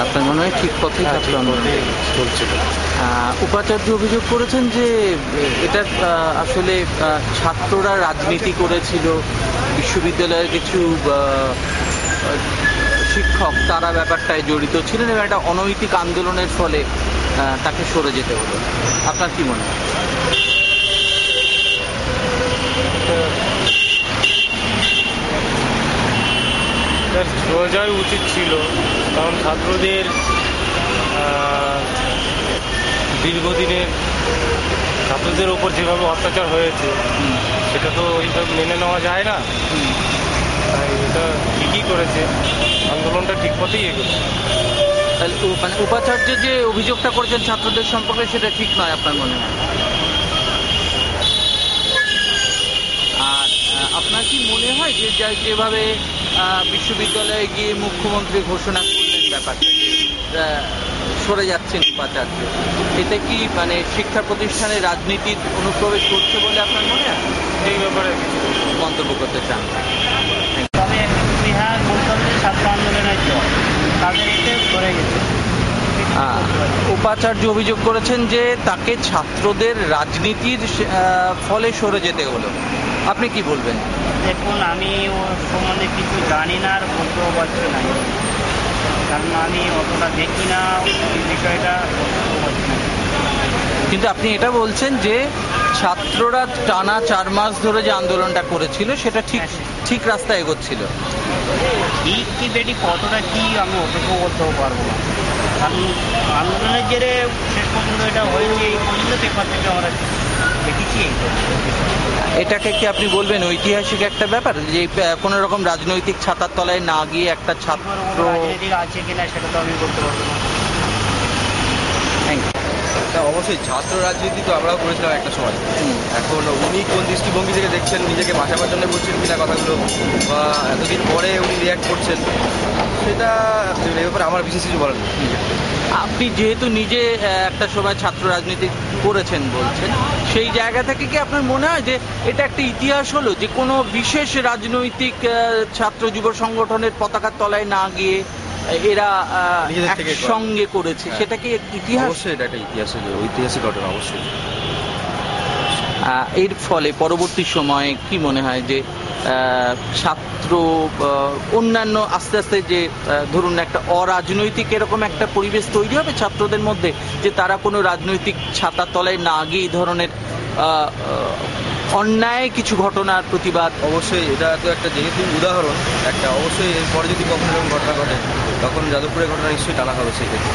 আপনার মনে হয় ঠিক পথেই ছাত্র আন্দোলন চলছিল। উপাচার্য অভিযোগ করেছেন যে এটা আসলে ছাত্ররা রাজনীতি করেছিল, বিশ্ববিদ্যালয়ের কিছু শিক্ষক তারা ব্যাপারটায় জড়িত ছিলেন এবং একটা অনৈতিক আন্দোলনের ফলে তাকে সরে যেতে হলো। আপনার কি মনে হয়? সরে যাওয়াই উচিত ছিল, কারণ ছাত্রদের দীর্ঘদিনের ছাত্রদের ওপর যেভাবে অত্যাচার হয়েছে সেটা তো এইভাবে মেনে নেওয়া যায় না। তাই এটা ঠিকই করেছে, আন্দোলনটা ঠিক পথেই এগোচ্ছে। মানে উপাচার্য যে অভিযোগটা করেছেন ছাত্রদের সম্পর্কে সেটা ঠিক নয় আপনার মনে হয়? আর আপনার কি মনে হয় যে যেভাবে বিশ্ববিদ্যালয়ে গিয়ে মুখ্যমন্ত্রী ঘোষণা করলেন ব্যাপারটা যে সরে যাচ্ছেন উপাচার্য, এটা কি মানে শিক্ষা প্রতিষ্ঠানে রাজনীতির অনুপ্রবেশ করছে বলে আপনার মনে হয়? এই ব্যাপারে মন্তব্য করতে চান? তবে বিহার বলতে হবে ছাত্র আন্দোলনের জন্য তাদের এতে সরে গেছে। উপাচার্য অভিযোগ করেছেন যে তাকে ছাত্রদের রাজনীতির ফলে সরে যেতে হলো। আপনি কি বলবেন? দেখুন, আমি ওর সম্বন্ধে কিছু জানি না আর বলতেও পারছি না, কারণ আমি অতটা দেখি না ওই বিষয়টা, বলতেও পারছি না। কিন্তু আপনি এটা বলছেন যে ছাত্ররা টানা 4 মাস ধরে যে আন্দোলনটা করেছিল সেটা ঠিক রাস্তায় এগোচ্ছিল। ঠিক কি বেটি কতটা কি আমি অতটাও বলতেও পারবো না, কারণ আন্দোলনের জেরে শেষ পর্যন্ত এটা হয়েছে, এই পর্যন্ত পেপার থেকে আমরা দেখেছি। এটাকে কি আপনি বলবেন ঐতিহাসিক একটা ব্যাপার যে কোনো রকম রাজনৈতিক ছাতার তলায় না গিয়ে একটা ছাত্র রাজনীতি আছে কিনা সেটা তো আমি বলতে পারবো না। Thank you. অবশ্যই ছাত্র রাজনীতি তো আমরাও করেছিলাম একটা সময়। এখন উনি কোন দৃষ্টিভঙ্গি থেকে দেখছেন, নিজেকে বাঁচাবার জন্য বলছেন কিনা কথাগুলো, বা এতদিন পরে উনি রিয়াক্ট করছেন, সেটা এ ব্যাপারে আমার বিশেষ কিছু বলার নেই। আপনি যেহেতু নিজে একটা সময় ছাত্র রাজনীতি করেছেন বলছেন, সেই জায়গা থেকে কি আপনার মনে হয় যে এটা একটা ইতিহাস হলো যে কোনো বিশেষ রাজনৈতিক ছাত্র যুব সংগঠনের পতাকার তলায় না গিয়ে এরা একসঙ্গে করেছে, সেটা কি ইতিহাস? অবশ্যই এটা একটা ঐতিহাসিক ঘটনা অবশ্যই। এর ফলে পরবর্তী সময়ে কি মনে হয় যে ছাত্র অন্যান্য আস্তে আস্তে যে ধরুন একটা অরাজনৈতিক এরকম একটা পরিবেশ তৈরি হবে ছাত্রদের মধ্যে, যে তারা কোনো রাজনৈতিক ছাতার তলায় না গিয়ে এই ধরনের অন্যায় কিছু ঘটনার প্রতিবাদ? অবশ্যই এটা তো একটা যেহেতু উদাহরণ একটা, অবশ্যই এরপরে যদি কখনো এরকম ঘটনা ঘটে তখন যাদবপুরের ঘটনা নিশ্চয়ই টানা হবে সেক্ষেত্রে।